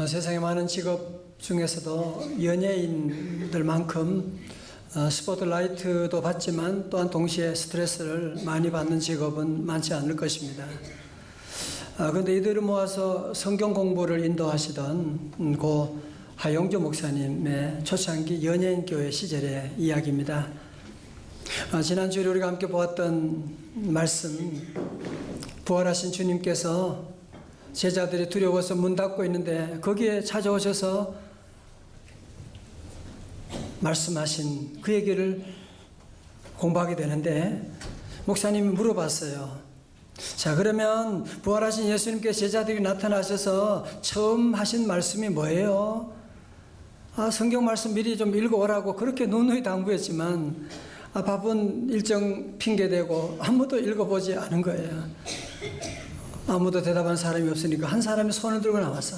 세상의 많은 직업 중에서도 연예인들만큼 스포트라이트도 받지만 또한 동시에 스트레스를 많이 받는 직업은 많지 않을 것입니다. 그런데 이들을 모아서 성경 공부를 인도하시던 고 하용조 목사님의 초창기 연예인 교회 시절의 이야기입니다. 지난주에 우리가 함께 보았던 말씀, 부활하신 주님께서 제자들이 두려워서 문 닫고 있는데 거기에 찾아오셔서 말씀하신 그 얘기를 공부하게 되는데, 목사님이 물어봤어요. 자, 그러면 부활하신 예수님께 제자들이 나타나셔서 처음 하신 말씀이 뭐예요? 성경 말씀 미리 좀 읽어오라고 그렇게 누누이 당부했지만 바쁜 일정 핑계대고 아무도 읽어보지 않은 거예요. 아무도 대답한 사람이 없으니까 한 사람이 손을 들고 나왔어.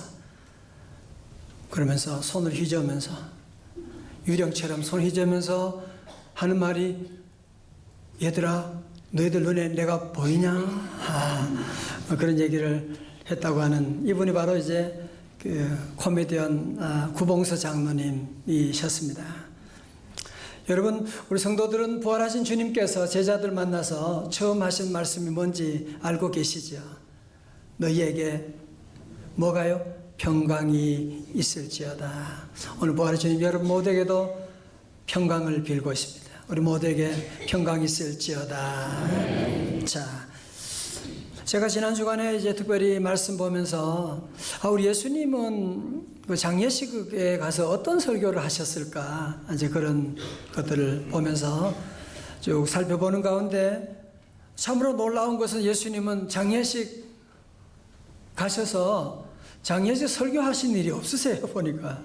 그러면서 손을 휘저으면서, 유령처럼 손을 휘저으면서 하는 말이, 얘들아, 너희들 눈에 내가 보이냐? 그런 얘기를 했다고 하는 이분이 바로 이제 그 코미디언 구봉서 장로님이셨습니다. 여러분, 우리 성도들은 부활하신 주님께서 제자들 만나서 처음 하신 말씀이 뭔지 알고 계시죠? 너희에게 뭐가요? 평강이 있을지어다. 오늘 부활하신 주님 여러분 모두에게도 평강을 빌고 있습니다. 우리 모두에게 평강이 있을지어다. 자, 제가 지난 주간에 이제 특별히 말씀 보면서 우리 예수님은 그 장례식에 가서 어떤 설교를 하셨을까, 이제 그런 것들을 보면서 쭉 살펴보는 가운데 참으로 놀라운 것은 예수님은 장례식 가셔서 장례식 설교하신 일이 없으세요, 보니까.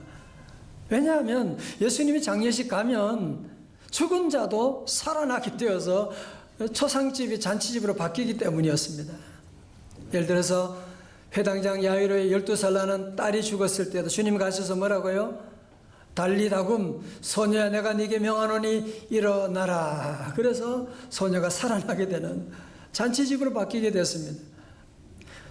왜냐하면 예수님이 장례식 가면 죽은 자도 살아나게 되어서 초상집이 잔치집으로 바뀌기 때문이었습니다. 예를 들어서 회당장 야이로의 12살 나는 딸이 죽었을 때도 주님 가셔서 뭐라고요? 달리다금 소녀야 내가 네게 명하노니 일어나라. 그래서 소녀가 살아나게 되는 잔치집으로 바뀌게 됐습니다.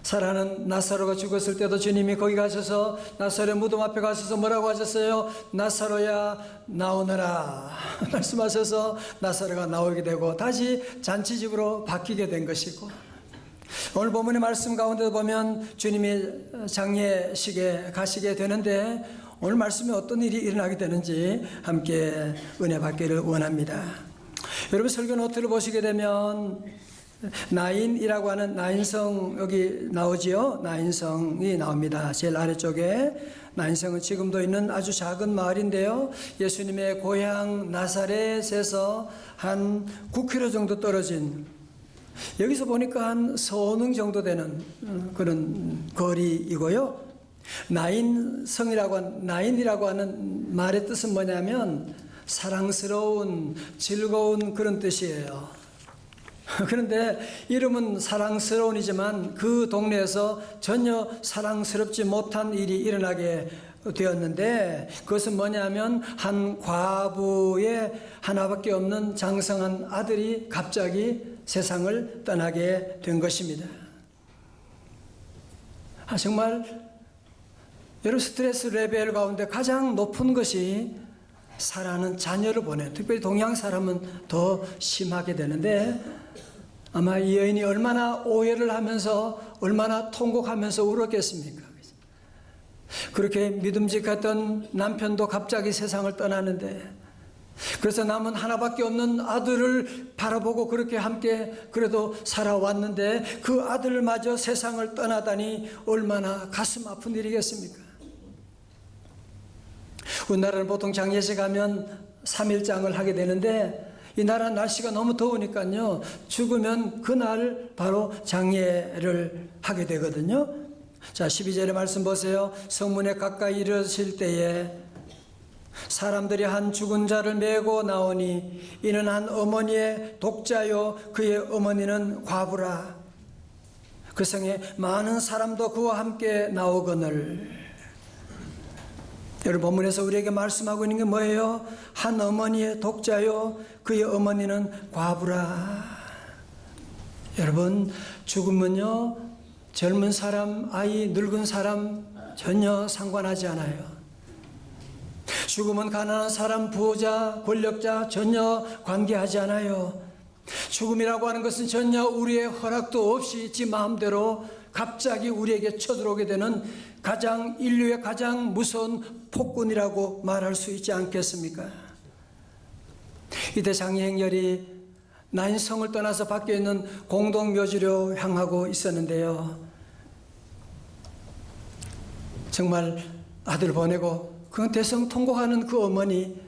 사랑하는 나사로가 죽었을 때도 주님이 거기 가셔서 나사로의 무덤 앞에 가셔서 뭐라고 하셨어요? 나사로야 나오너라 말씀하셔서 나사로가 나오게 되고 다시 잔치집으로 바뀌게 된 것이고, 오늘 본문의 말씀 가운데 보면 주님이 장례식에 가시게 되는데 오늘 말씀에 어떤 일이 일어나게 되는지 함께 은혜 받기를 원합니다. 여러분, 설교 노트를 보시게 되면 나인이라고 하는 나인성 여기 나오지요. 나인성이 나옵니다. 제일 아래쪽에. 나인성은 지금도 있는 아주 작은 마을인데요, 예수님의 고향 나사렛에서 한 9km 정도 떨어진, 여기서 보니까 한 서능 정도 되는 그런 거리이고요. 나인이라고 하는 말의 뜻은 뭐냐면 사랑스러운, 즐거운 그런 뜻이에요. 그런데 이름은 사랑스러운이지만 그 동네에서 전혀 사랑스럽지 못한 일이 일어나게 되었는데, 그것은 뭐냐면 한 과부의 하나밖에 없는 장성한 아들이 갑자기 세상을 떠나게 된 것입니다. 정말 여러분, 스트레스 레벨 가운데 가장 높은 것이 사랑하는 자녀를 보내는, 특별히 동양 사람은 더 심하게 되는데, 아마 이 여인이 얼마나 오해를 하면서 얼마나 통곡하면서 울었겠습니까? 그렇게 믿음직했던 남편도 갑자기 세상을 떠나는데, 그래서 남은 하나밖에 없는 아들을 바라보고 그렇게 함께 그래도 살아왔는데 그 아들마저 세상을 떠나다니 얼마나 가슴 아픈 일이겠습니까? 우리나라는 보통 장례식 하면 3일장을 하게 되는데, 이 나라 날씨가 너무 더우니까요, 죽으면 그날 바로 장례를 하게 되거든요. 자, 12절의 말씀 보세요. 성문에 가까이 이르실 때에 사람들이 한 죽은 자를 메고 나오니 이는 한 어머니의 독자요 그의 어머니는 과부라. 그 성에 많은 사람도 그와 함께 나오거늘. 여러분, 본문에서 우리에게 말씀하고 있는 게 뭐예요? 한 어머니의 독자요 그의 어머니는 과부라. 여러분, 죽으면요 젊은 사람, 아이, 늙은 사람 전혀 상관하지 않아요. 죽음은 가난한 사람, 부자, 권력자 전혀 관계하지 않아요. 죽음이라고 하는 것은 전혀 우리의 허락도 없이 지 마음대로 갑자기 우리에게 쳐들어오게 되는 인류의 가장 무서운 폭군이라고 말할 수 있지 않겠습니까? 이때 장례행렬이 난성을 떠나서 밖에 있는 공동묘지로 향하고 있었는데요. 정말 아들 보내고 그 대성 통곡하는 그 어머니,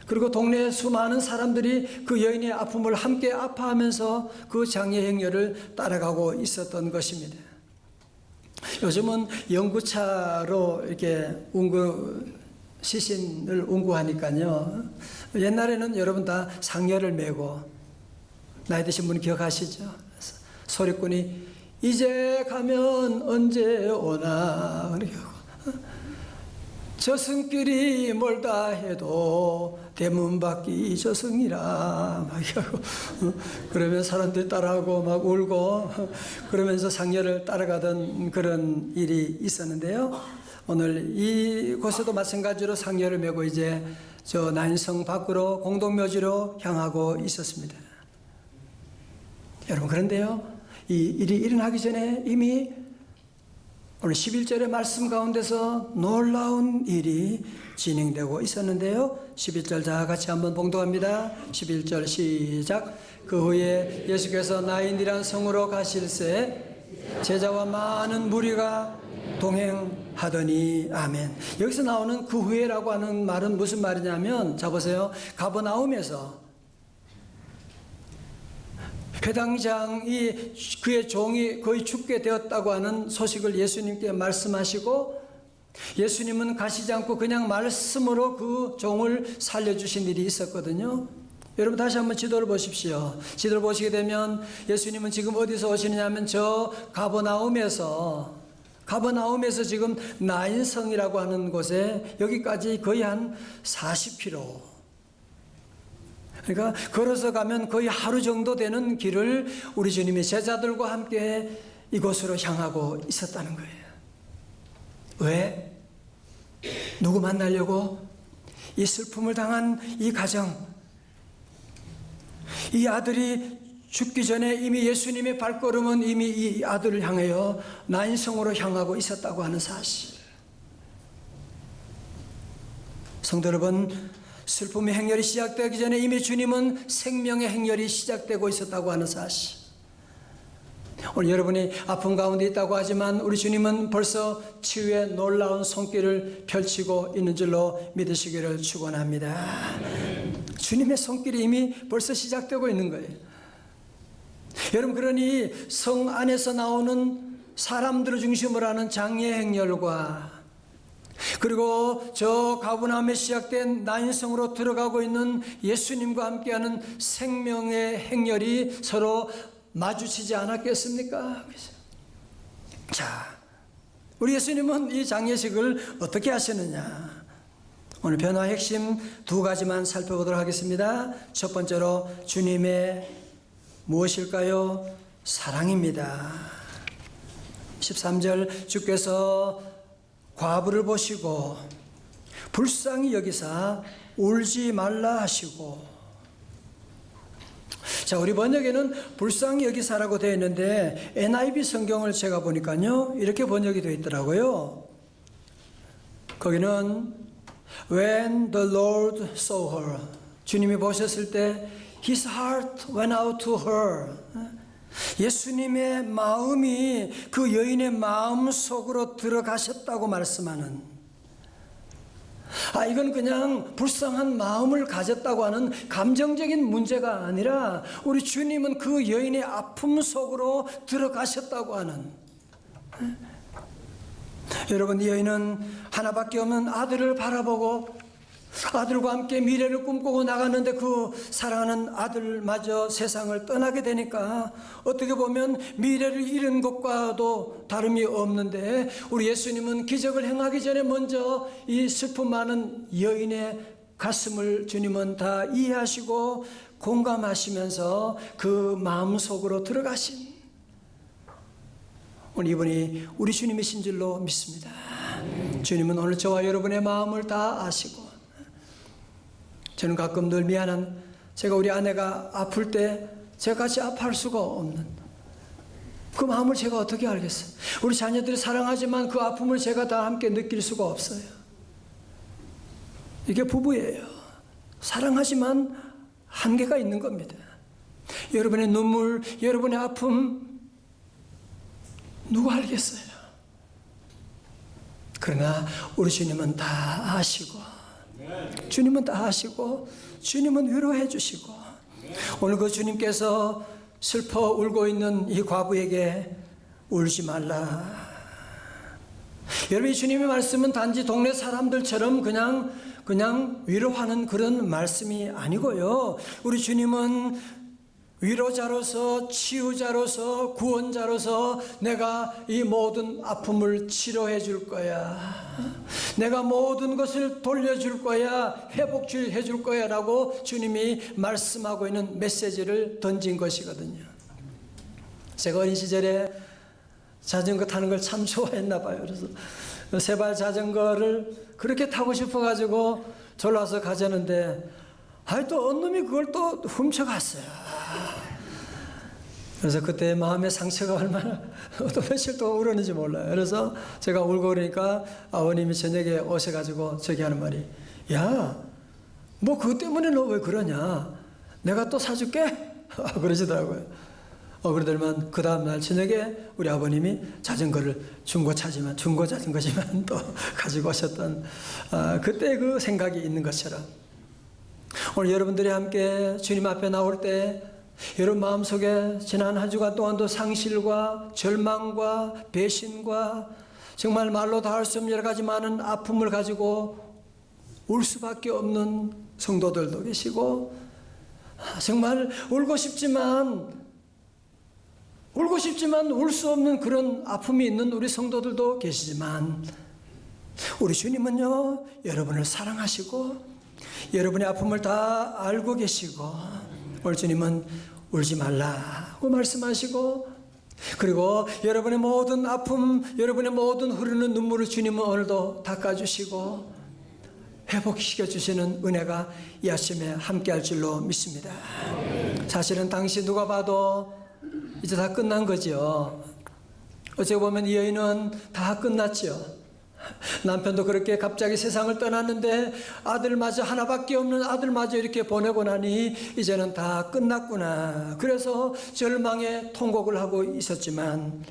그리고 동네의 수많은 사람들이 그 여인의 아픔을 함께 아파하면서 그 장례행렬을 따라가고 있었던 것입니다. 요즘은 연구차로 이렇게 시신을 운구하니까요. 옛날에는 여러분 다 상여를 메고, 나이 드신 분 기억하시죠? 소리꾼이 이제 가면 언제 오나, 저승길이 멀다 해도 대문 밖이 저승이라 막 이러고, 그러면 사람들이 따라하고 막 울고 그러면서 상여를 따라가던 그런 일이 있었는데요. 오늘 이곳에도 마찬가지로 상여를 메고 이제 저 난성 밖으로 공동묘지로 향하고 있었습니다. 여러분, 그런데요, 이 일이 일어나기 전에 이미 오늘 11절의 말씀 가운데서 놀라운 일이 진행되고 있었는데요. 11절 다 같이 한번 봉독합니다. 11절 시작. 그 후에 예수께서 나인이란 성으로 가실새 제자와 많은 무리가 동행하더니. 아멘. 여기서 나오는 그 후에라고 하는 말은 무슨 말이냐면, 자 보세요. 가버나움에서 회당장이 그의 종이 거의 죽게 되었다고 하는 소식을 예수님께 말씀하시고, 예수님은 가시지 않고 그냥 말씀으로 그 종을 살려주신 일이 있었거든요. 여러분 다시 한번 지도를 보십시오. 지도를 보시게 되면 예수님은 지금 어디서 오시느냐 하면 저 가버나움에서 지금 나인성이라고 하는 곳에 여기까지 거의 한 40km, 그러니까 걸어서 가면 거의 하루 정도 되는 길을 우리 주님이 제자들과 함께 이곳으로 향하고 있었다는 거예요. 왜? 누구 만나려고? 이 슬픔을 당한 이 가정, 이 아들이 죽기 전에 이미 예수님의 발걸음은 이미 이 아들을 향하여 나인성으로 향하고 있었다고 하는 사실. 성도 여러분, 슬픔의 행렬이 시작되기 전에 이미 주님은 생명의 행렬이 시작되고 있었다고 하는 사실. 오늘 여러분이 아픔 가운데 있다고 하지만 우리 주님은 벌써 치유의 놀라운 손길을 펼치고 있는 줄로 믿으시기를 축원합니다. 주님의 손길이 이미 벌써 시작되고 있는 거예요. 여러분, 그러니 성 안에서 나오는 사람들을 중심으로 하는 장례 행렬과, 그리고 저 가버나움에 시작된 나인성으로 들어가고 있는 예수님과 함께하는 생명의 행렬이 서로 마주치지 않았겠습니까? 자, 우리 예수님은 이 장례식을 어떻게 하시느냐? 오늘 변화의 핵심 두 가지만 살펴보도록 하겠습니다. 첫 번째로 주님의 무엇일까요? 사랑입니다. 13절, 주께서 과부를 보시고 불쌍히 여기사 울지 말라 하시고. 자, 우리 번역에는 불쌍히 여기사라고 되어 있는데 NIV 성경을 제가 보니까요 이렇게 번역이 되어 있더라고요. 거기는 When the Lord saw her, 주님이 보셨을 때 His heart went out to her. 예수님의 마음이 그 여인의 마음 속으로 들어가셨다고 말씀하는, 이건 그냥 불쌍한 마음을 가졌다고 하는 감정적인 문제가 아니라 우리 주님은 그 여인의 아픔 속으로 들어가셨다고 하는. 여러분, 이 여인은 하나밖에 없는 아들을 바라보고 아들과 함께 미래를 꿈꾸고 나갔는데 그 사랑하는 아들마저 세상을 떠나게 되니까 어떻게 보면 미래를 잃은 것과도 다름이 없는데, 우리 예수님은 기적을 행하기 전에 먼저 이 슬픔 많은 여인의 가슴을 주님은 다 이해하시고 공감하시면서 그 마음속으로 들어가신, 오늘 이분이 우리 주님이신 줄로 믿습니다. 주님은 오늘 저와 여러분의 마음을 다 아시고, 저는 가끔 늘 미안한, 제가 우리 아내가 아플 때 제가 같이 아파할 수가 없는 그 마음을 제가 어떻게 알겠어요? 우리 자녀들이 사랑하지만 그 아픔을 제가 다 함께 느낄 수가 없어요. 이게 부부예요. 사랑하지만 한계가 있는 겁니다. 여러분의 눈물, 여러분의 아픔 누가 알겠어요? 그러나 우리 주님은 다 아시고, 주님은 다 아시고, 주님은 위로해 주시고, 오늘 그 주님께서 슬퍼 울고 있는 이 과부에게 울지 말라. 여러분, 이 주님의 말씀은 단지 동네 사람들처럼 그냥 위로하는 그런 말씀이 아니고요. 우리 주님은 위로자로서, 치유자로서, 구원자로서 내가 이 모든 아픔을 치료해 줄 거야. 내가 모든 것을 돌려줄 거야. 회복해 줄 거야. 라고 주님이 말씀하고 있는 메시지를 던진 것이거든요. 제가 어린 시절에 자전거 타는 걸 참 좋아했나 봐요. 그래서 세발 자전거를 그렇게 타고 싶어가지고 졸라 와서 가자는데, 또 어느 놈이 그걸 또 훔쳐갔어요. 그래서 그때 마음의 상처가 얼마나 또 며칠 동안 울었는지 몰라요. 그래서 제가 울고 그러니까 아버님이 저녁에 오셔가지고 저기 하는 말이, 야, 뭐 그것 때문에 너 왜 그러냐? 내가 또 사줄게? 그러시더라고요. 그러더니만 그 다음날 저녁에 우리 아버님이 자전거를 중고 자전거지만 또 가지고 오셨던 그때 그 생각이 있는 것처럼, 오늘 여러분들이 함께 주님 앞에 나올 때 여러분 마음속에 지난 한 주간 동안도 상실과 절망과 배신과 정말 말로 다 할 수 없는 여러 가지 많은 아픔을 가지고 울 수밖에 없는 성도들도 계시고, 정말 울고 싶지만 울 수 없는 그런 아픔이 있는 우리 성도들도 계시지만, 우리 주님은요, 여러분을 사랑하시고 여러분의 아픔을 다 알고 계시고, 오늘 주님은 울지 말라고 말씀하시고, 그리고 여러분의 모든 아픔, 여러분의 모든 흐르는 눈물을 주님은 오늘도 닦아주시고 회복시켜 주시는 은혜가 이 아침에 함께할 줄로 믿습니다. 사실은 당시 누가 봐도 이제 다 끝난 거죠. 어찌 보면 이 여인은 다 끝났죠. 남편도 그렇게 갑자기 세상을 떠났는데 아들마저, 하나밖에 없는 아들마저 이렇게 보내고 나니 이제는 다 끝났구나. 그래서 절망의 통곡을 하고 있었지만,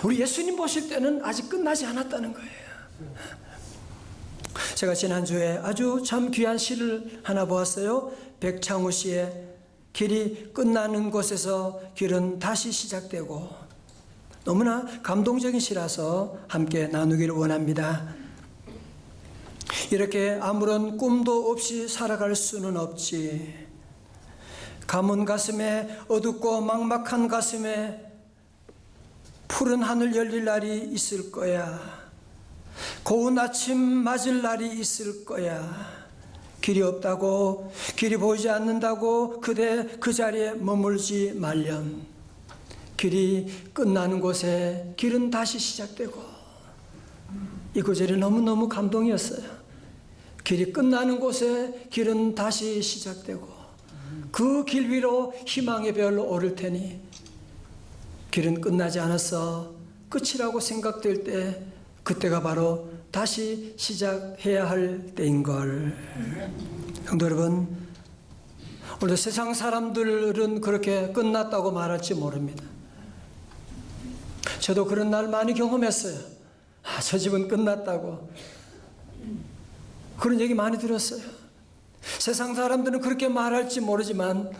우리 예수님 보실 때는 아직 끝나지 않았다는 거예요. 제가 지난주에 아주 참 귀한 시를 하나 보았어요. 백창우 씨의 길이 끝나는 곳에서 길은 다시 시작되고, 너무나 감동적인 시라서 함께 나누기를 원합니다. 이렇게 아무런 꿈도 없이 살아갈 수는 없지. 가문 가슴에, 어둡고 막막한 가슴에 푸른 하늘 열릴 날이 있을 거야. 고운 아침 맞을 날이 있을 거야. 길이 없다고, 길이 보이지 않는다고 그대 그 자리에 머물지 말렴. 길이 끝나는 곳에 길은 다시 시작되고, 이 구절이 너무너무 감동이었어요. 길이 끝나는 곳에 길은 다시 시작되고, 그 길 위로 희망의 별로 오를 테니, 길은 끝나지 않았어. 끝이라고 생각될 때 그때가 바로 다시 시작해야 할 때인걸. 성도 여러분, 오늘 세상 사람들은 그렇게 끝났다고 말할지 모릅니다. 저도 그런 날 많이 경험했어요. 저 집은 끝났다고. 그런 얘기 많이 들었어요. 세상 사람들은 그렇게 말할지 모르지만,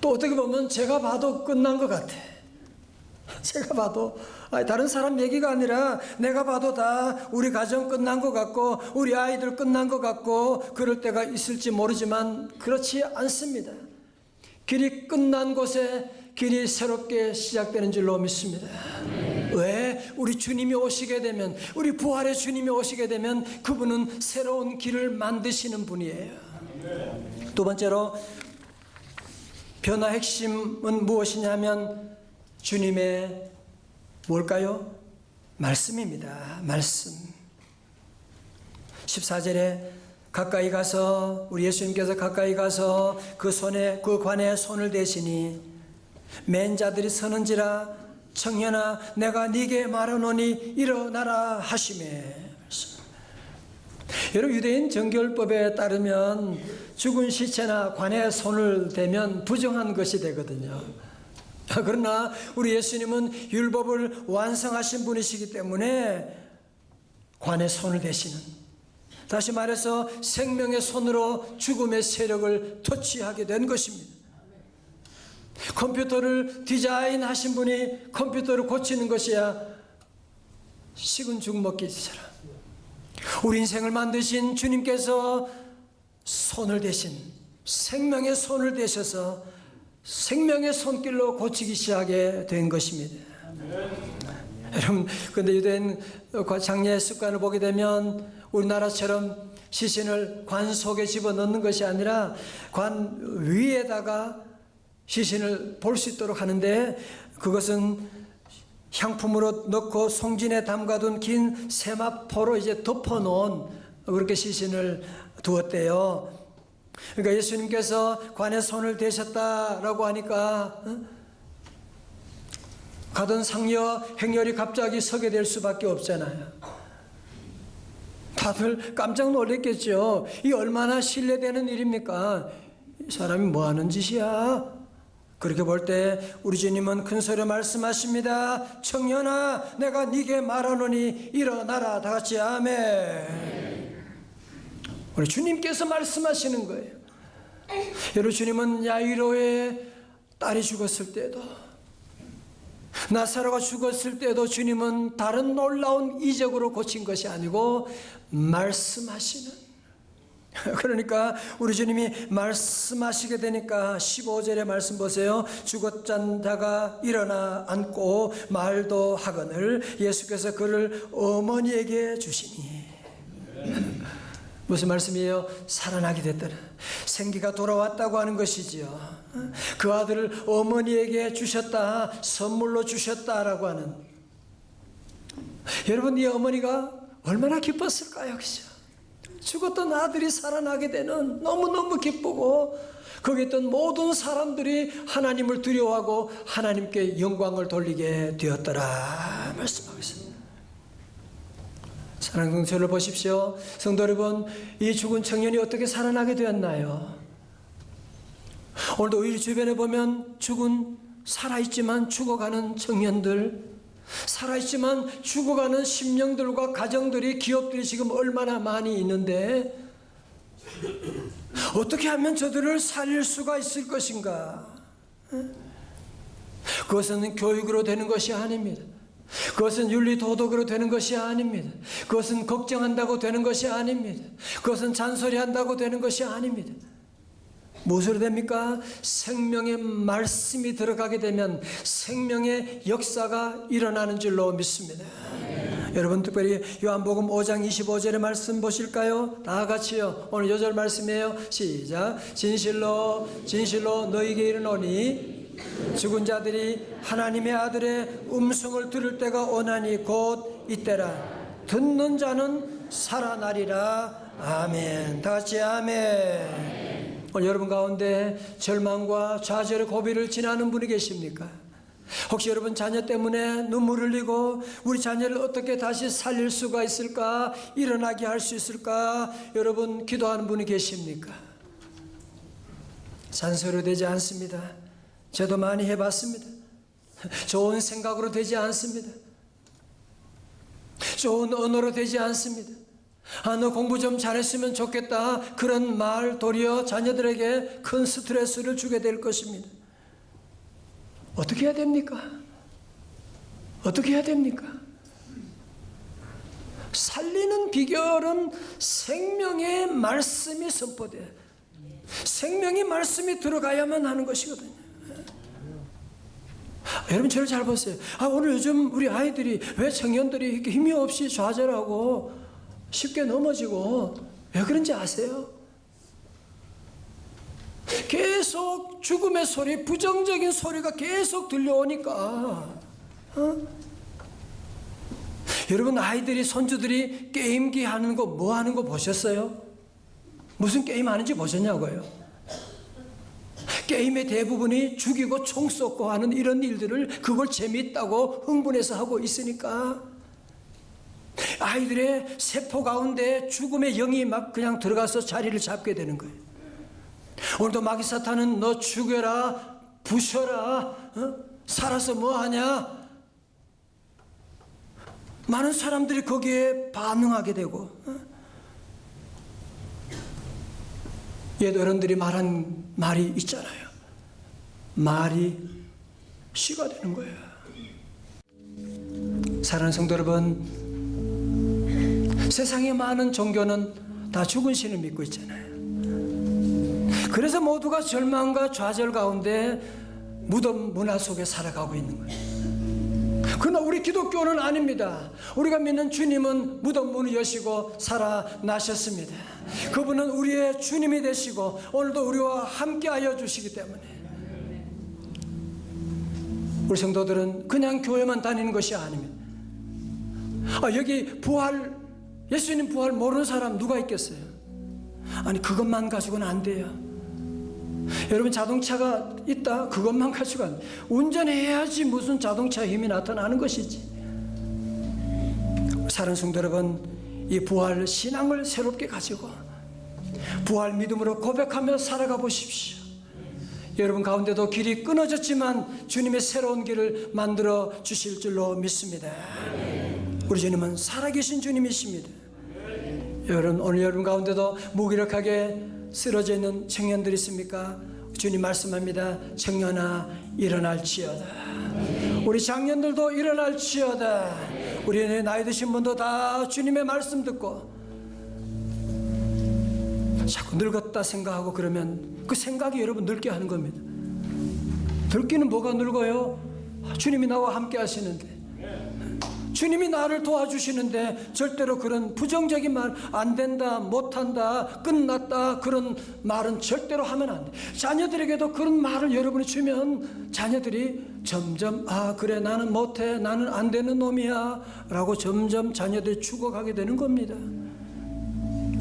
또 어떻게 보면 제가 봐도 끝난 것 같아. 제가 봐도, 다른 사람 얘기가 아니라 내가 봐도 다 우리 가정 끝난 것 같고 우리 아이들 끝난 것 같고 그럴 때가 있을지 모르지만 그렇지 않습니다. 길이 끝난 곳에 길이 새롭게 시작되는 줄로 믿습니다. 왜? 우리 주님이 오시게 되면, 우리 부활의 주님이 오시게 되면 그분은 새로운 길을 만드시는 분이에요. 두 번째로 변화 핵심은 무엇이냐면 주님의 뭘까요? 말씀입니다. 말씀. 14절에 가까이 가서 우리 예수님께서 가까이 가서 그 관에 손을 대시니 맨 자들이 서는지라 청년아 내가 네게 말하노니 일어나라 하시매. 여러분 유대인 정결법에 따르면 죽은 시체나 관에 손을 대면 부정한 것이 되거든요. 그러나 우리 예수님은 율법을 완성하신 분이시기 때문에 관에 손을 대시는, 다시 말해서 생명의 손으로 죽음의 세력을 터치하게 된 것입니다. 컴퓨터를 디자인하신 분이 컴퓨터를 고치는 것이야 식은 죽 먹기처럼 우리 인생을 만드신 주님께서 손을 대신, 생명의 손을 대셔서 생명의 손길로 고치기 시작하게 된 것입니다. 여러분, 근데 유대인 장례 습관을 보게 되면 우리나라처럼 시신을 관 속에 집어넣는 것이 아니라 관 위에다가 시신을 볼 수 있도록 하는데, 그것은 향품으로 넣고 송진에 담가둔 긴 세마포로 이제 덮어놓은 그렇게 시신을 두었대요. 그러니까 예수님께서 관에 손을 대셨다라고 하니까 가던 상여 행렬이 갑자기 서게 될 수밖에 없잖아요. 다들 깜짝 놀랐겠죠. 이 얼마나 신뢰되는 일입니까? 이 사람이 뭐 하는 짓이야? 그렇게 볼 때 우리 주님은 큰 소리로 말씀하십니다. 청년아 내가 네게 말하노니 일어나라. 다 같이 아멘. 우리 주님께서 말씀하시는 거예요. 여러분, 주님은 야이로의 딸이 죽었을 때도, 나사로가 죽었을 때도 주님은 다른 놀라운 이적으로 고친 것이 아니고 말씀하시는, 그러니까 우리 주님이 말씀하시게 되니까 15절의 말씀 보세요. 죽었던 자가 일어나 앉고 말도 하거늘 예수께서 그를 어머니에게 주시니. 무슨 말씀이에요? 살아나게 됐다는, 생기가 돌아왔다고 하는 것이지요. 그 아들을 어머니에게 주셨다, 선물로 주셨다라고 하는. 여러분, 이 어머니가 얼마나 기뻤을까요? 그죠? 죽었던 아들이 살아나게 되는, 너무너무 기쁘고 거기 있던 모든 사람들이 하나님을 두려워하고 하나님께 영광을 돌리게 되었더라 말씀하고 있습니다. 사랑하는 성도를 보십시오. 성도 여러분, 이 죽은 청년이 어떻게 살아나게 되었나요? 오늘도 우리 주변에 보면 살아있지만 죽어가는 청년들, 살아있지만 죽어가는 심령들과 가정들이, 기업들이 지금 얼마나 많이 있는데 어떻게 하면 저들을 살릴 수가 있을 것인가? 그것은 교육으로 되는 것이 아닙니다. 그것은 윤리도덕으로 되는 것이 아닙니다. 그것은 걱정한다고 되는 것이 아닙니다. 그것은 잔소리한다고 되는 것이 아닙니다. 무엇으로 됩니까? 생명의 말씀이 들어가게 되면 생명의 역사가 일어나는 줄로 믿습니다. 여러분, 특별히 요한복음 5장 25절의 말씀 보실까요? 다 같이요. 오늘 요절 말씀이에요. 시작. 진실로 진실로 너희에게 이르노니 죽은 자들이 하나님의 아들의 음성을 들을 때가 오나니 곧 이때라. 듣는 자는 살아나리라. 아멘. 다 같이 아멘. 오늘 여러분 가운데 절망과 좌절의 고비를 지나는 분이 계십니까? 혹시 여러분 자녀 때문에 눈물을 흘리고 우리 자녀를 어떻게 다시 살릴 수가 있을까, 일어나게 할 수 있을까 여러분 기도하는 분이 계십니까? 잔소리로 되지 않습니다. 저도 많이 해봤습니다. 좋은 생각으로 되지 않습니다. 좋은 언어로 되지 않습니다. 너 공부 좀 잘했으면 좋겠다, 그런 말 도리어 자녀들에게 큰 스트레스를 주게 될 것입니다. 어떻게 해야 됩니까? 어떻게 해야 됩니까? 살리는 비결은 생명의 말씀이 선포돼요. 생명의 말씀이 들어가야만 하는 것이거든요. 여러분, 저를 잘 보세요. 오늘 요즘 우리 아이들이, 왜 청년들이 이렇게 힘이 없이 좌절하고 쉽게 넘어지고 왜 그런지 아세요? 계속 죽음의 소리, 부정적인 소리가 계속 들려오니까 여러분, 아이들이, 손주들이 게임기 하는 거, 뭐 하는 거 보셨어요? 무슨 게임 하는지 보셨냐고요? 게임의 대부분이 죽이고 총 쏘고 하는 이런 일들을, 그걸 재미있다고 흥분해서 하고 있으니까 아이들의 세포 가운데 죽음의 영이 막 그냥 들어가서 자리를 잡게 되는 거예요. 오늘도 마귀 사탄은 너 죽여라, 부셔라, 살아서 뭐하냐, 많은 사람들이 거기에 반응하게 되고, 옛 어른들이 말한 말이 있잖아요. 말이 씨가 되는 거예요. 사랑하는 성도 여러분, 세상의 많은 종교는 다 죽은 신을 믿고 있잖아요. 그래서 모두가 절망과 좌절 가운데 무덤 문화 속에 살아가고 있는 거예요. 그러나 우리 기독교는 아닙니다. 우리가 믿는 주님은 무덤 문을 여시고 살아나셨습니다. 그분은 우리의 주님이 되시고 오늘도 우리와 함께하여 주시기 때문에 우리 성도들은 그냥 교회만 다니는 것이 아닙니다. 여기 부활, 예수님 부활 모르는 사람 누가 있겠어요? 아니, 그것만 가지고는 안 돼요. 여러분, 자동차가 있다, 그것만 가지고 안 돼. 운전해야지 무슨 자동차 힘이 나타나는 것이지. 사랑하는 성도 여러분, 이 부활 신앙을 새롭게 가지고 부활 믿음으로 고백하며 살아가 보십시오. 여러분 가운데도 길이 끊어졌지만 주님의 새로운 길을 만들어 주실 줄로 믿습니다. 우리 주님은 살아계신 주님이십니다. 여러분, 오늘 여러분 가운데도 무기력하게 쓰러져 있는 청년들 있습니까? 주님 말씀합니다. 청년아, 일어날지어다. 우리 장년들도 일어날지어다. 우리 나이 드신 분도 다 주님의 말씀 듣고 자꾸 늙었다 생각하고 그러면 그 생각이 여러분 늙게 하는 겁니다. 늙기는 뭐가 늙어요? 주님이 나와 함께 하시는데, 주님이 나를 도와주시는데 절대로 그런 부정적인 말, 안 된다, 못한다, 끝났다, 그런 말은 절대로 하면 안 돼. 자녀들에게도 그런 말을 여러분이 주면 자녀들이 점점 그래, 나는 못해, 나는 안 되는 놈이야 라고 점점 자녀들이 죽어가게 되는 겁니다.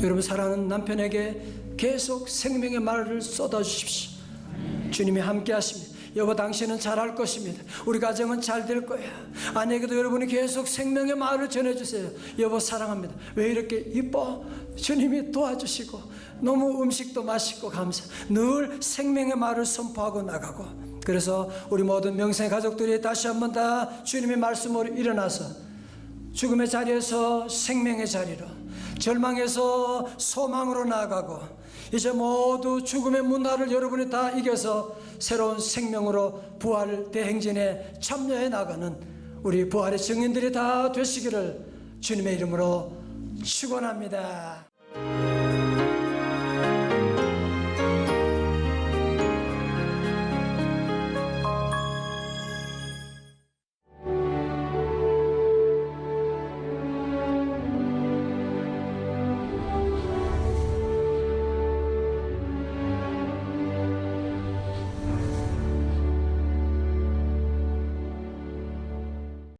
여러분, 사랑하는 남편에게 계속 생명의 말을 쏟아주십시오. 주님이 함께 하십니다. 여보, 당신은 잘할 것입니다. 우리 가정은 잘 될 거야. 아내에게도 여러분이 계속 생명의 말을 전해주세요. 여보, 사랑합니다. 왜 이렇게 이뻐? 주님이 도와주시고 너무 음식도 맛있고 감사. 늘 생명의 말을 선포하고 나가고. 그래서 우리 모든 명생 가족들이 다시 한번 다 주님의 말씀으로 일어나서 죽음의 자리에서 생명의 자리로, 절망에서 소망으로 나아가고, 이제 모두 죽음의 문화를 여러분이 다 이겨서 새로운 생명으로 부활 대행진에 참여해 나가는 우리 부활의 증인들이 다 되시기를 주님의 이름으로 축원합니다.